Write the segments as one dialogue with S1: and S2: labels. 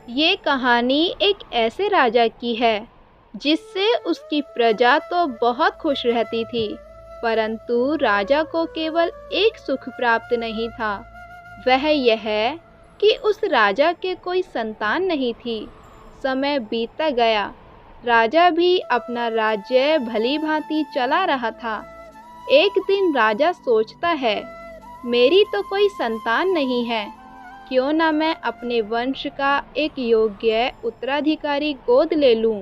S1: ये कहानी एक ऐसे राजा की है जिससे उसकी प्रजा तो बहुत खुश रहती थी, परंतु राजा को केवल एक सुख प्राप्त नहीं था। वह यह कि उस राजा के कोई संतान नहीं थी। समय बीतता गया, राजा भी अपना राज्य भली भांति चला रहा था। एक दिन राजा सोचता है, मेरी तो कोई संतान नहीं है, क्यों ना मैं अपने वंश का एक योग्य उत्तराधिकारी गोद ले लूं,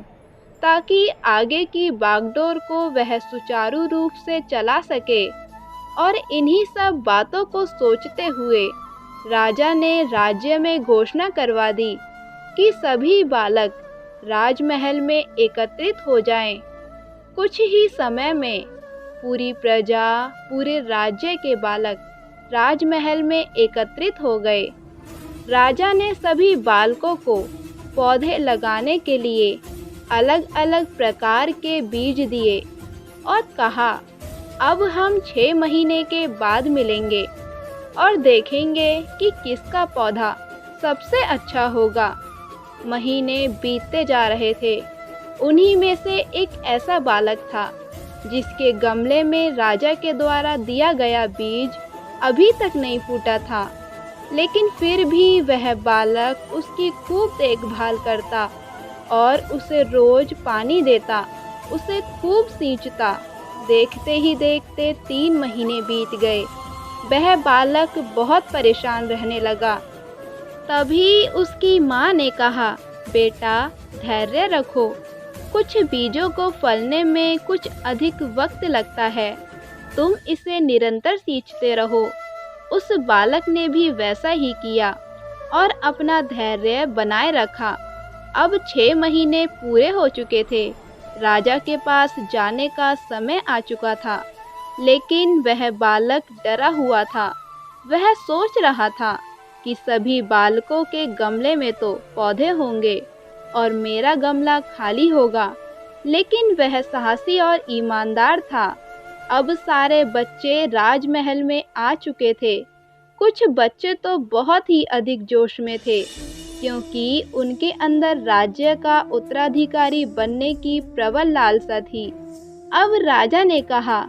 S1: ताकि आगे की बागडोर को वह सुचारू रूप से चला सके। और इन्हीं सब बातों को सोचते हुए राजा ने राज्य में घोषणा करवा दी कि सभी बालक राजमहल में एकत्रित हो जाएं। कुछ ही समय में पूरी प्रजा, पूरे राज्य के बालक राजमहल में एकत्रित हो गए। राजा ने सभी बालकों को पौधे लगाने के लिए अलग अलग प्रकार के बीज दिए और कहा, अब हम 6 महीने के बाद मिलेंगे और देखेंगे कि किसका पौधा सबसे अच्छा होगा। महीने बीतते जा रहे थे। उन्हीं में से एक ऐसा बालक था जिसके गमले में राजा के द्वारा दिया गया बीज अभी तक नहीं फूटा था, लेकिन फिर भी वह बालक उसकी खूब देखभाल करता और उसे रोज पानी देता, उसे खूब सींचता। देखते ही देखते 3 महीने बीत गए। वह बालक बहुत परेशान रहने लगा। तभी उसकी माँ ने कहा, बेटा धैर्य रखो, कुछ बीजों को फलने में कुछ अधिक वक्त लगता है, तुम इसे निरंतर सींचते रहो। उस बालक ने भी वैसा ही किया और अपना धैर्य बनाए रखा। अब 6 महीने पूरे हो चुके थे। राजा के पास जाने का समय आ चुका था, लेकिन वह बालक डरा हुआ था। वह सोच रहा था कि सभी बालकों के गमले में तो पौधे होंगे और मेरा गमला खाली होगा, लेकिन वह साहसी और ईमानदार था। अब सारे बच्चे राजमहल में आ चुके थे। कुछ बच्चे तो बहुत ही अधिक जोश में थे, क्योंकि उनके अंदर राज्य का उत्तराधिकारी बनने की प्रबल लालसा थी। अब राजा ने कहा,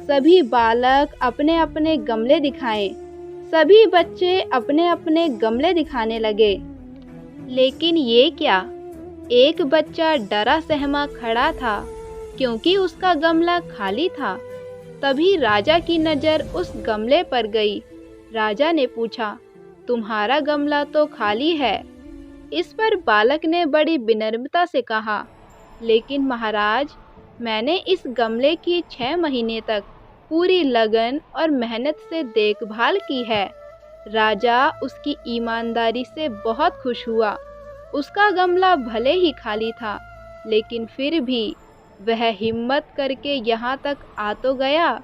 S1: सभी बालक अपने अपने गमले दिखाएं। सभी बच्चे अपने अपने गमले दिखाने लगे। लेकिन ये क्या, एक बच्चा डरा सहमा खड़ा था, क्योंकि उसका गमला खाली था। तभी राजा की नज़र उस गमले पर गई। राजा ने पूछा, तुम्हारा गमला तो खाली है। इस पर बालक ने बड़ी विनम्रता से कहा, लेकिन महाराज, मैंने इस गमले की 6 महीने तक पूरी लगन और मेहनत से देखभाल की है। राजा उसकी ईमानदारी से बहुत खुश हुआ। उसका गमला भले ही खाली था, लेकिन फिर भी वह हिम्मत करके यहाँ तक आ तो गया।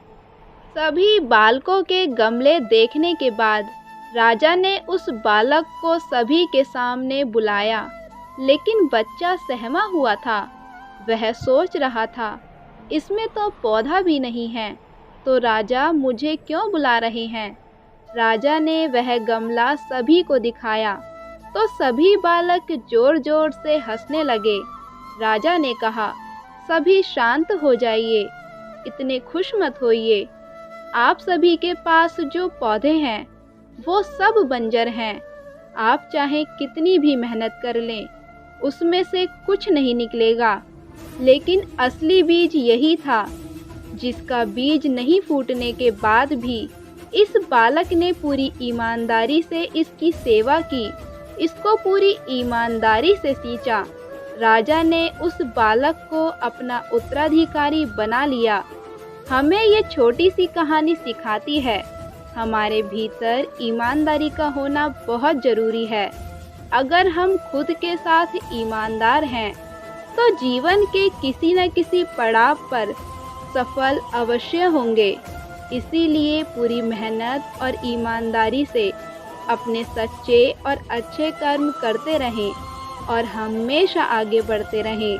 S1: सभी बालकों के गमले देखने के बाद राजा ने उस बालक को सभी के सामने बुलाया, लेकिन बच्चा सहमा हुआ था। वह सोच रहा था, इसमें तो पौधा भी नहीं है, तो राजा मुझे क्यों बुला रहे हैं। राजा ने वह गमला सभी को दिखाया तो सभी बालक जोर जोर से हंसने लगे। राजा ने कहा, सभी शांत हो जाइए, इतने खुश मत होइए। आप सभी के पास जो पौधे हैं वो सब बंजर हैं। आप चाहे कितनी भी मेहनत कर लें, उसमें से कुछ नहीं निकलेगा। लेकिन असली बीज यही था, जिसका बीज नहीं फूटने के बाद भी इस बालक ने पूरी ईमानदारी से इसकी सेवा की, इसको पूरी ईमानदारी से सींचा। राजा ने उस बालक को अपना उत्तराधिकारी बना लिया। हमें ये छोटी सी कहानी सिखाती है, हमारे भीतर ईमानदारी का होना बहुत ज़रूरी है। अगर हम खुद के साथ ईमानदार हैं, तो जीवन के किसी न किसी पड़ाव पर सफल अवश्य होंगे। इसीलिए पूरी मेहनत और ईमानदारी से अपने सच्चे और अच्छे कर्म करते रहें और हमेशा आगे बढ़ते रहें।